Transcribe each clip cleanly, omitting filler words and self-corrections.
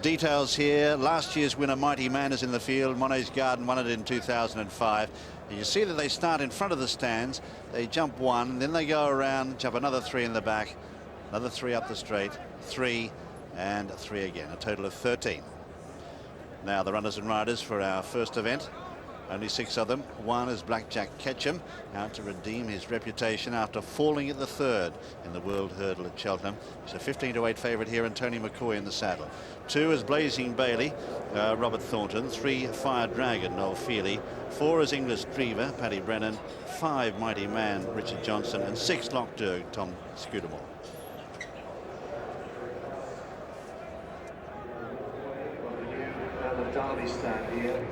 Details here. Last year's winner, Mighty Man, is in the field. Monet's Garden won it in 2005. And you see that they start in front of the stands. They jump one, then they go around, jump another 3 in the back, another 3 up the straight, 3 and 3 again, a total of 13. Now the runners and riders for our first event. Only 6 of them. One is Blackjack Ketchum, out to redeem his reputation after falling at the 3rd in the World Hurdle at Cheltenham. He's a 15-8 favourite here, and Tony McCoy in the saddle. 2 is Blazing Bailey, Robert Thornton. 3, Fire Dragon, Noel Feely. 4 is Inglis Drever, Paddy Brennan. 5, Mighty Man, Richard Johnson. And 6, Lockderg, Tom Scudamore.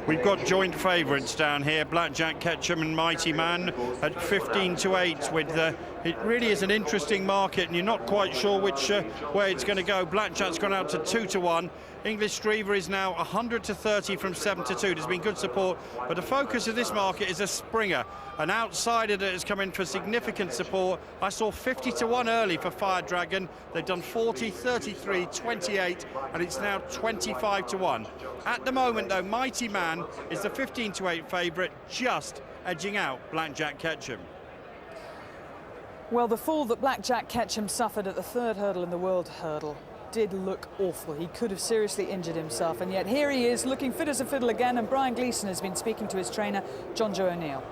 We've got joint favourites down here, Blackjack Ketchum and Mighty Man at 15-8. With it really is an interesting market, and you're not quite sure which way it's going to go. Blackjack's gone out to 2-1. English Drever is now 100-30 from 7-2. There's been good support, but the focus of this market is a Springer, an outsider that has come in for significant support. I saw 50-1 early for Fire Dragon. They've done 40, 33, 28, and it's now 25-1. At the moment, though, Mighty Man is the 15-8 favourite, just edging out Blackjack Ketchum. Well, the fall that Blackjack Ketchum suffered at the 3rd hurdle in the World Hurdle did look awful. He could have seriously injured himself, and yet here he is, looking fit as a fiddle again, and Brian Gleeson has been speaking to his trainer, John Joe O'Neill.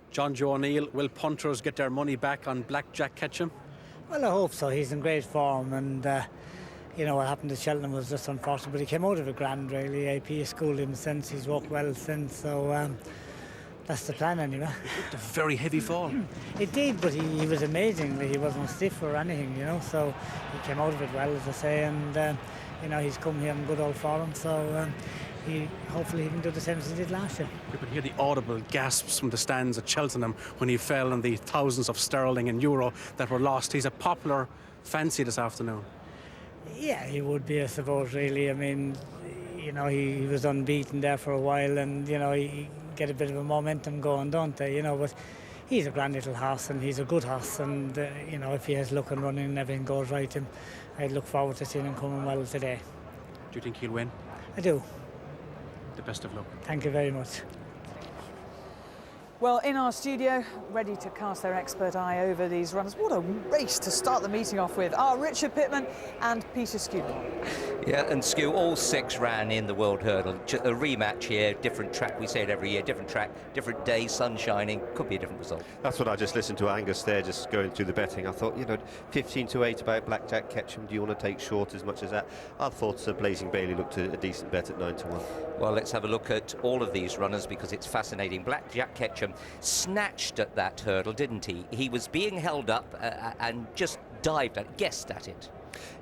John Joe O'Neill, will punters get their money back on Blackjack Ketchum? Well, I hope so. He's in great form, and you know, what happened to Cheltenham was just unfortunate, but he came out of it grand, really. AP has schooled him since, he's walked well since, so that's the plan anyway. It looked a very heavy fall. It did, but he was amazing. He wasn't stiff or anything, you know, so he came out of it well, as I say, and you know, he's come here in good old form, so hopefully he can do the same as he did last year. You could hear the audible gasps from the stands at Cheltenham when he fell, and the thousands of sterling and euro that were lost. He's a popular fancy this afternoon. Yeah, he would be, I suppose, really. I mean, you know, he was unbeaten there for a while, and, you know, he get a bit of a momentum going, don't they? You know, but he's a grand little horse, and he's a good horse, and, you know, if he has luck and running and everything goes right, I'd look forward to seeing him coming well today. Do you think he'll win? I do. The best of luck. Thank you very much. Well, in our studio, ready to cast their expert eye over these runners. What a race to start the meeting off with. Are Richard Pittman and Peter Scudamore. Yeah, and Skew, all 6 ran in the World Hurdle. A rematch here, different track, we say it every year, different track, different day, sun shining, could be a different result. That's what I just listened to Angus there, just going through the betting. I thought, you know, 15-8 about Blackjack Ketchum. Do you want to take short as much as that? I thought Blazing Bailey looked a decent bet at 9-1. Well, let's have a look at all of these runners because it's fascinating. Blackjack Ketchum snatched at that hurdle, didn't he? He was being held up and just dived at, guessed at it.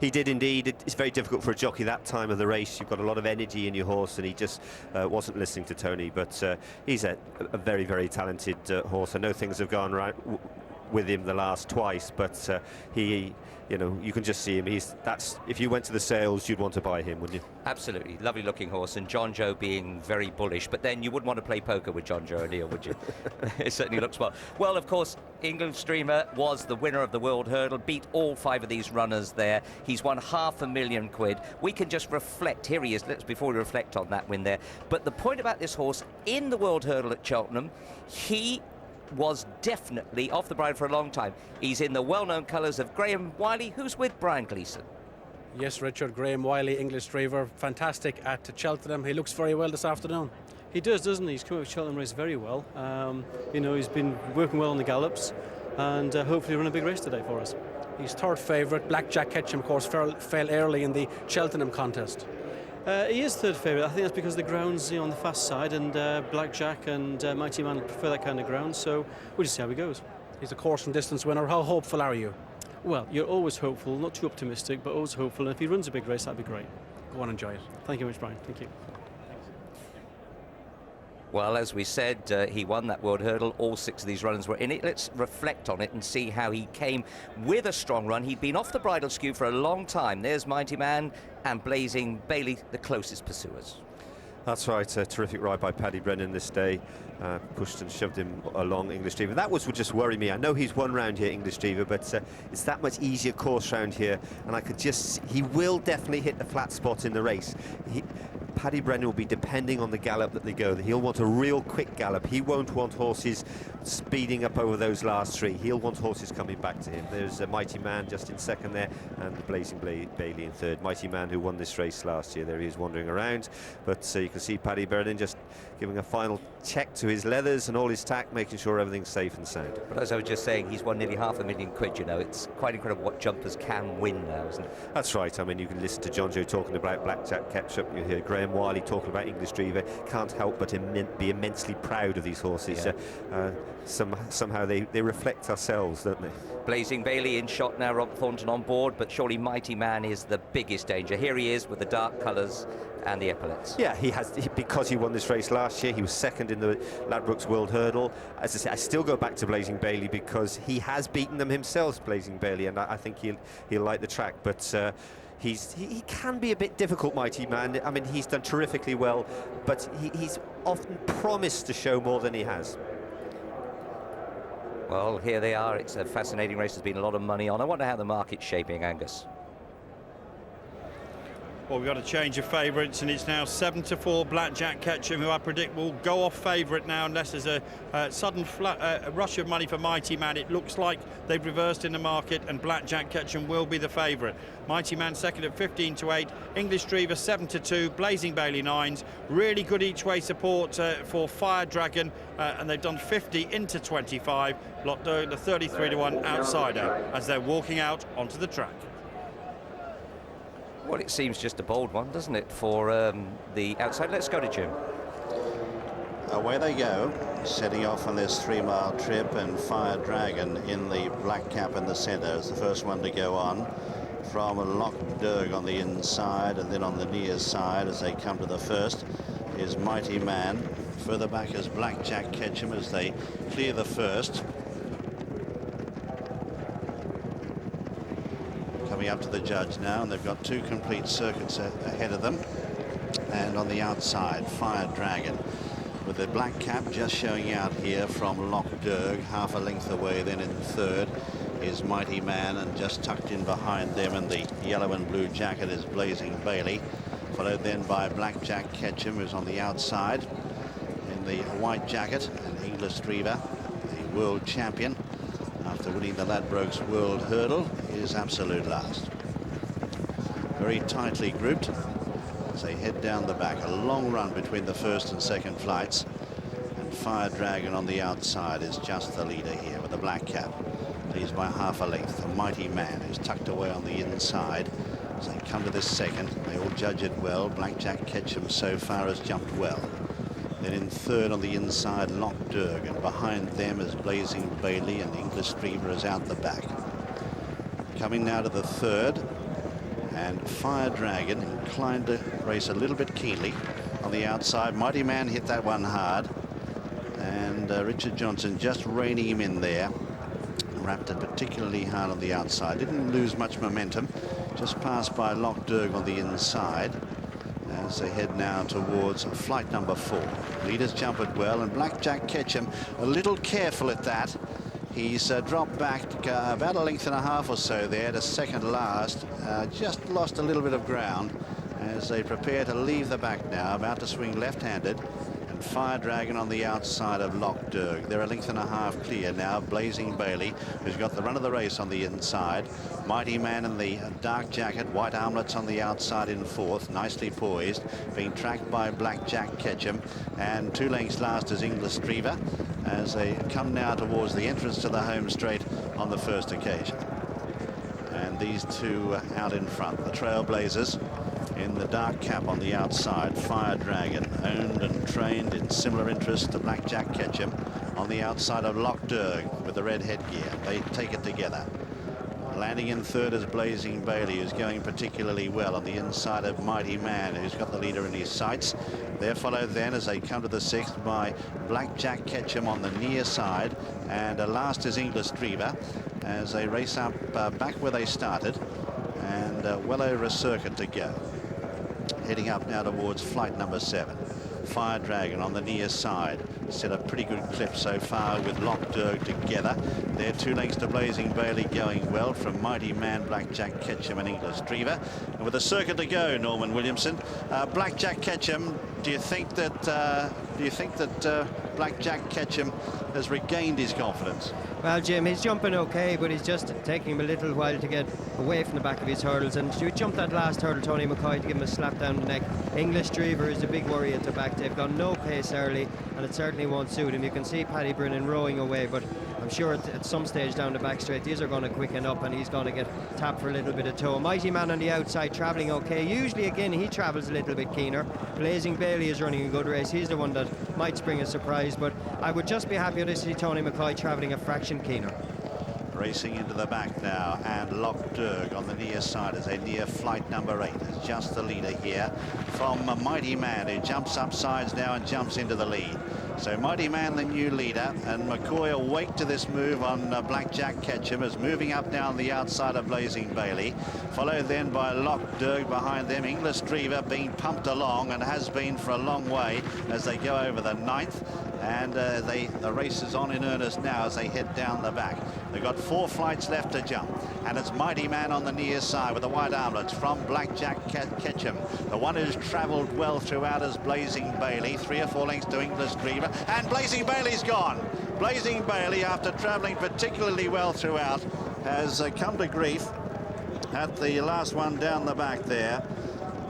He did indeed. It's very difficult for a jockey that time of the race. You've got a lot of energy in your horse, and he just wasn't listening to Tony. But he's a very, very talented horse. I know things have gone right with him the last twice, but he, you know, you can just see him. That's if you went to the sales, you'd want to buy him, wouldn't you? Absolutely, lovely looking horse, and John Joe being very bullish. But then you wouldn't want to play poker with John Joe O'Neill, would you? It certainly looks well. Well, of course, English Drever was the winner of the World Hurdle, beat all 5 of these runners there. He's won £500,000. We can just reflect. Here he is. Before we reflect on that win there. But the point about this horse in the World Hurdle at Cheltenham, he was definitely off the bridle for a long time. He's in the well-known colours of Graham Wiley, who's with Brian Gleeson. Yes, Richard, Graham Wiley, English Drever, fantastic at Cheltenham. He looks very well this afternoon. He does, doesn't he? He's come out of Cheltenham race very well. You know, he's been working well on the gallops, and hopefully run a big race today for us. He's 3rd favourite. Blackjack Ketchum, of course, fell early in the Cheltenham contest. He is 3rd favourite. I think that's because the ground's on the fast side, and Blackjack and Mighty Man prefer that kind of ground, so we'll just see how he goes. He's a course and distance winner. How hopeful are you? Well, you're always hopeful, not too optimistic, but always hopeful, and if he runs a big race, that'd be great. Go on, enjoy it. Thank you very much, Brian. Thank you. Well, as we said, he won that World Hurdle. All 6 of these runners were in it. Let's reflect on it and see how he came with a strong run. He'd been off the bridle skew for a long time. There's Mighty Man and Blazing Bailey, the closest pursuers. That's right, a terrific ride by Paddy Brennan this day. Pushed and shoved him along English Drever. That would just worry me. I know he's won round here, English Drever, but it's that much easier course round here, and I could just... He will definitely hit the flat spot in the race. Paddy Brennan will be depending on the gallop that they go. He'll want a real quick gallop. He won't want horses speeding up over those last three. He'll want horses coming back to him. There's a Mighty Man just in second there, and Blazing Bailey in third. Mighty Man, who won this race last year, there he is wandering around. But you can see Paddy Brennan just giving a final check to his leathers and all his tack, making sure everything's safe and sound. But as I was just saying, he's won nearly £500,000, you know. It's quite incredible what jumpers can win now, isn't it? That's right. I mean, you can listen to John Joe talking about Blackjack Ketchum. You hear Graham Wiley talking about English Drever. Can't help but be immensely proud of these horses. Yeah. Somehow they reflect ourselves, don't they? Blazing Bailey in shot now, Rob Thornton on board, but surely Mighty Man is the biggest danger. Here he is with the dark colours and the epaulets. Yeah, because he won this race last year. He was second in the Ladbrokes World Hurdle. As I say, I still go back to Blazing Bailey because he has beaten them himself, Blazing Bailey, and I think he'll like the track. But he can be a bit difficult, Mighty Man. I mean, he's done terrifically well, but he's often promised to show more than he has. Well, here they are. It's a fascinating race. There's been a lot of money on. I wonder how the market's shaping, Angus. Well, we've got a change of favourites, and it's now 7-4 Blackjack Ketchum, who I predict will go off favourite now unless there's a sudden rush of money for Mighty Man. It looks like they've reversed in the market, and Blackjack Ketchum will be the favourite. Mighty Man second at 15-8, English Drever 7-2, Blazing Bailey 9s. Really good each-way support for Fire Dragon, and they've done 50 into 25. Lot doing the 33-1 outsider as they're walking out onto the track. Well, it seems just a bold one, doesn't it, for the outside? Let's go to Jim. Away they go, setting off on this 3-mile trip, and Fire Dragon in the black cap in the centre is the first one to go on. From Loch Derg on the inside, and then on the near side as they come to the first is Mighty Man. Further back is Blackjack Ketchum as they clear the first. Coming up to the judge now, and they've got two complete circuits ahead of them. And on the outside, Fire Dragon with the black cap just showing out here from Loch Derg, half a length away. Then in third is Mighty Man, and just tucked in behind them in the yellow and blue jacket is Blazing Bailey, followed then by Blackjack Ketchum, who's on the outside in the white jacket, and English Drever, the world champion after winning the Ladbrokes World Hurdle, is absolute last. Very tightly grouped as they head down the back. A long run between the first and second flights, and Fire Dragon on the outside is just the leader here with the black cap. Leads by half a length. A Mighty Man who's tucked away on the inside as they come to this second. They all judge it well. Blackjack Ketchum so far has jumped well. Then in third on the inside, Loch Derg, and behind them is Blazing Bailey, and English Drever is out the back. Coming now to the third, and Fire Dragon inclined to race a little bit keenly on the outside. Mighty Man hit that one hard, and Richard Johnson just reining him in there. Wrapped it particularly hard on the outside. Didn't lose much momentum. Just passed by Loch Derg on the inside as they head now towards flight number 4. Leaders jump it well, and Blackjack Ketchum a little careful at that. He's dropped back about a length and a half or so there to second last. Just lost a little bit of ground as they prepare to leave the back now, about to swing left-handed. And Fire Dragon on the outside of Loch Derg. They're a length and a half clear now. Blazing Bailey, who's got the run of the race on the inside. Mighty Man in the dark jacket, white armlets on the outside in fourth, nicely poised, being tracked by Blackjack Ketchum. And 2 lengths last is English Drever as they come now towards the entrance to the home straight on the first occasion. And these two out in front, the Trailblazers in the dark cap on the outside. Fire Dragon, owned and trained in similar interest to Blackjack Ketchum, on the outside of Loch Derg with the red headgear. They take it together. Landing in third is Blazing Bailey, who's going particularly well on the inside of Mighty Man, who's got the leader in his sights. They're followed then as they come to the sixth by Blackjack Ketchum on the near side, and last is English Drever as they race up back where they started, and well over a circuit to go. Heading up now towards flight number 7. Fire Dragon on the near side. Set a pretty good clip so far with Lockderg together. They're 2 lengths to Blazing Bailey, going well from Mighty Man, Blackjack Ketchum and Inglis Drever. And with a circuit to go, Norman Williamson, Blackjack Ketchum, do you think that Blackjack Ketchum has regained his confidence? Well, Jim, he's jumping okay, but he's just taking him a little while to get away from the back of his hurdles. And to jump that last hurdle, Tony McCoy, to give him a slap down the neck. English Drever is a big worry at the back. They've got no pace early, and it certainly won't suit him. You can see Paddy Brennan rowing away, but I'm sure at some stage down the back straight, these are going to quicken up, and he's going to get tapped for a little bit of toe. Mighty Man on the outside, travelling okay. Usually, again, he travels a little bit keener. Blazing Bailey is running a good race. He's the one that might spring a surprise, but I would just be happy to see Tony McCoy travelling a fraction keener. Racing into the back now, and Lockderg on the near side as a near flight number 8 is just the leader here from Mighty Man, who jumps up sides now and jumps into the lead. So Mighty Man, the new leader, and McCoy awake to this move on Blackjack Ketchum, is moving up down the outside of Blazing Bailey, followed then by Lockderg behind them. Inglis Drever being pumped along, and has been for a long way as they go over the 9th. And the race is on in earnest now as they head down the back. They've got 4 flights left to jump, and it's Mighty Man on the near side with the white armlets from Blackjack Ketchum. The one who's travelled well throughout is Blazing Bailey, 3 or 4 lengths to Inglis Drever, and Blazing Bailey's gone. Blazing Bailey, after travelling particularly well throughout, has come to grief at the last one down the back there.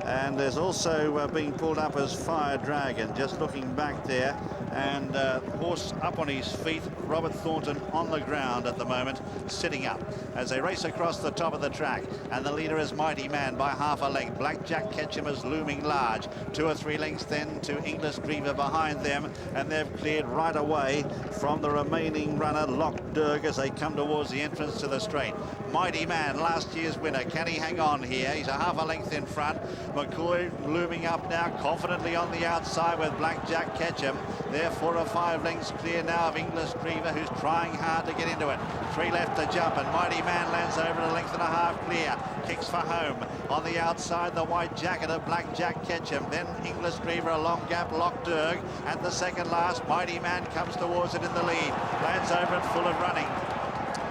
And there's also being pulled up as Fire Dragon, just looking back there, and horse up on his feet. Robert Thornton on the ground at the moment, sitting up as they race across the top of the track, and the leader is Mighty Man by half a length. Blackjack Ketchum is looming large, 2 or 3 lengths then to Inglis Drever behind them, and they've cleared right away from the remaining runner Lockderg as they come towards the entrance to the straight. Mighty Man, last year's winner, can he hang on here? He's a half a length in front. McCoy looming up now confidently on the outside with Blackjack Ketchum. They're 4 or 5 lengths clear now of Inglis Drever, who's trying hard to get into it. 3 left to jump, and Mighty Man lands over a length and a half clear. Kicks for home. On the outside, the white jacket of Blackjack Ketchum. Then Inglis Drever, a long gap, Lockderg. At the second last, Mighty Man comes towards it in the lead. Lands over it full of running.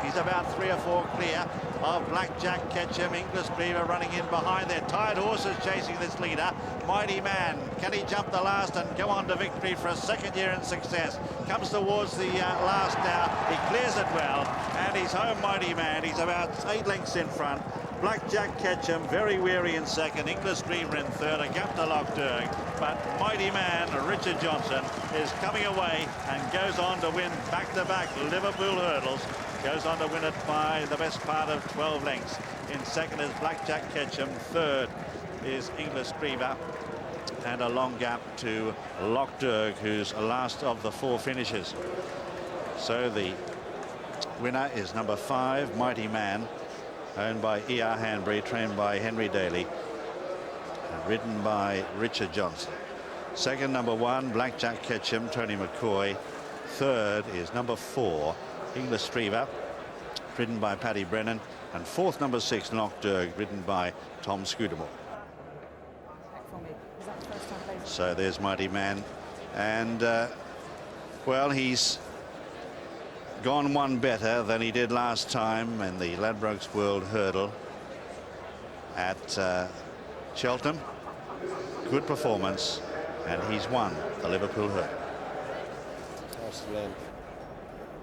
He's about 3 or 4 clear of Blackjack Ketchum. Inglis Drever running in behind. They're tired horses chasing this leader. Mighty Man, can he jump the last and go on to victory for a 2nd year in success? Comes towards the last now. He clears it well, and he's home, Mighty Man. He's about 8 lengths in front. Blackjack Ketchum very weary in 2nd. Inglis Drever in 3rd. A gap to Lockderg. But Mighty Man, Richard Johnson, is coming away and goes on to win back-to-back Liverpool Hurdles. Goes on to win it by the best part of 12 lengths. In 2nd is Blackjack Ketchum. 3rd is Inglis Drever. And a long gap to Lockderg, who's last of the 4 finishers. So the winner is number 5, Mighty Man, owned by E.R. Hanbury, trained by Henry Daly, and ridden by Richard Johnson. 2nd, number 1, Blackjack Ketchum, Tony McCoy. 3rd is number 4, Inglis Drever, ridden by Paddy Brennan. And 4th, number 6, Lockderg, ridden by Tom Scudamore. So there's Mighty Man. And, well, he's gone one better than he did last time in the Ladbrokes World Hurdle at Cheltenham. Good performance, and he's won the Liverpool Hurdle.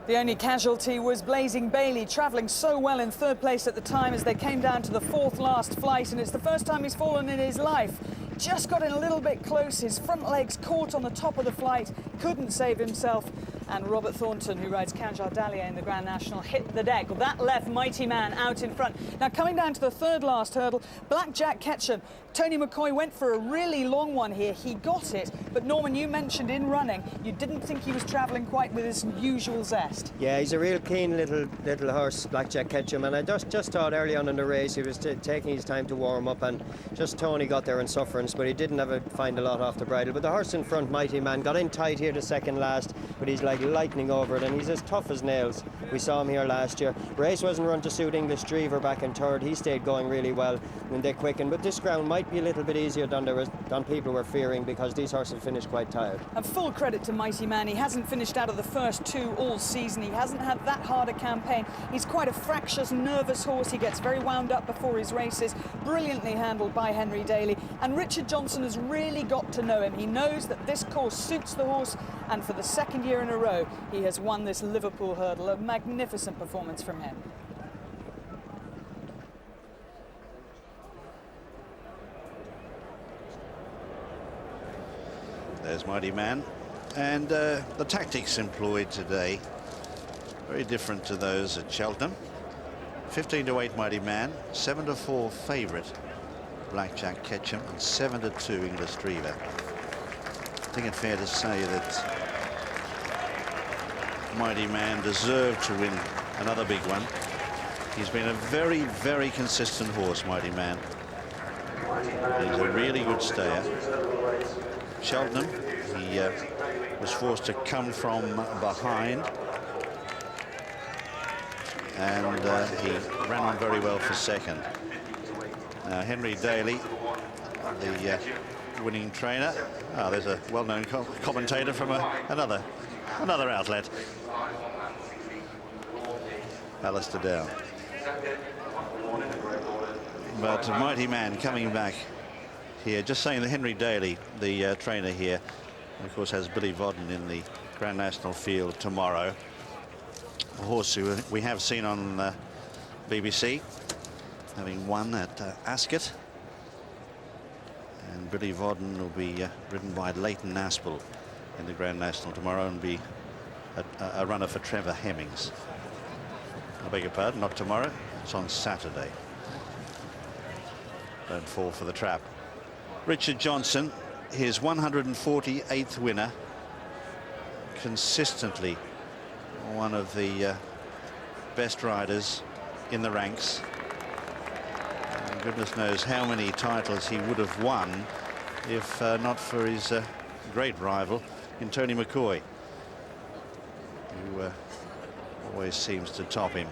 The only casualty was Blazing Bailey, travelling so well in 3rd place at the time as they came down to the 4th last flight, and it's the first time he's fallen in his life. Just got in a little bit close, his front legs caught on the top of the flight, couldn't save himself, and Robert Thornton, who rides Kanjar Dahlia in the Grand National, hit the deck. Well, that left Mighty Man out in front. Now, coming down to the 3rd last hurdle, Blackjack Ketchum. Tony McCoy went for a really long one here. He got it, but Norman, you mentioned in running, you didn't think he was travelling quite with his usual zest. Yeah, he's a real keen little horse, Blackjack Ketchum, and I just thought early on in the race he was taking his time to warm up, and just Tony got there in sufferance, but he didn't find a lot off the bridle. But the horse in front, Mighty Man, got in tight here the 2nd last, but he's like lightning over it, and he's as tough as nails. We saw him here last year. Race wasn't run to suit English Drever back in third. He stayed going really well when they quickened, but this ground might be a little bit easier than people were fearing, because these horses finished quite tired. And full credit to Mighty Man. He hasn't finished out of the first two all season. He hasn't had that hard a campaign. He's quite a fractious, nervous horse. He gets very wound up before his races. Brilliantly handled by Henry Daly. And Richard Johnson has really got to know him. He knows that this course suits the horse, and for the second year in a row, he has won this Liverpool Hurdle. A magnificent performance from him. There's Mighty Man. And the tactics employed today, very different to those at Cheltenham. 15-8 Mighty Man, 7-4 favourite Blackjack Ketchum, and 7-2 Inglis Drever. I think it's fair to say that Mighty Man deserved to win another big one. He's been a very, very consistent horse, Mighty Man. He's a really good stayer. Cheltenham, he was forced to come from behind, and he ran on very well for second. Now Henry Daly, the winning trainer. Oh, there's a well-known commentator from another outlet. Alistair Down. But Mighty Man coming back here, just saying that Henry Daly, the trainer here, of course, has Billy Vodden in the Grand National field tomorrow. A horse who we have seen on BBC, having won at Ascot. And Billy Vodden will be ridden by Leighton Aspel in the Grand National tomorrow, and be a runner for Trevor Hemmings. I beg your pardon, not tomorrow, it's on Saturday. Don't fall for the trap. Richard Johnson, his 148th winner, consistently one of the best riders in the ranks. And goodness knows how many titles he would have won if not for his great rival in Tony McCoy, who always seems to top him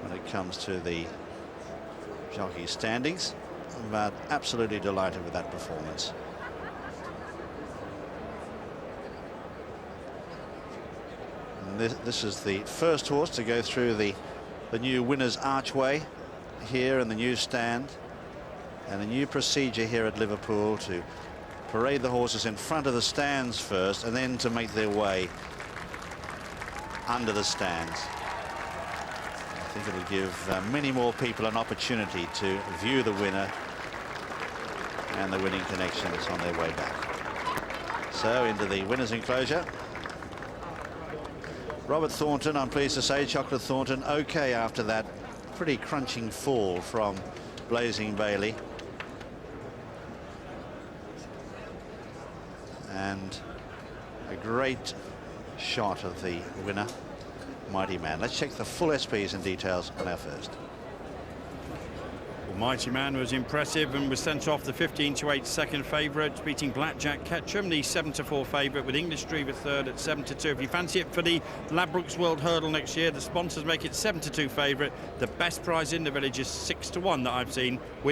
when it comes to the jockey standings. But absolutely delighted with that performance. And this is the first horse to go through the new winner's archway here in the new stand, and a new procedure here at Liverpool to parade the horses in front of the stands first, and then to make their way under the stands. I think it'll give many more people an opportunity to view the winner and the winning connections on their way back. So into the winner's enclosure. Robert Thornton, I'm pleased to say, Chocolate Thornton, okay after that pretty crunching fall from Blazing Bailey. And a great shot of the winner, Mighty Man. Let's check the full SPs and details on our first. Well, Mighty Man was impressive and was sent off the 15-8 second favourite, beating Blackjack Ketchum, the 7-4 favourite, with English Drever third at 7-2. If you fancy it for the Ladbrokes World Hurdle next year, the sponsors make it 7-2 favourite. The best prize in the village is 6-1 that I've seen, with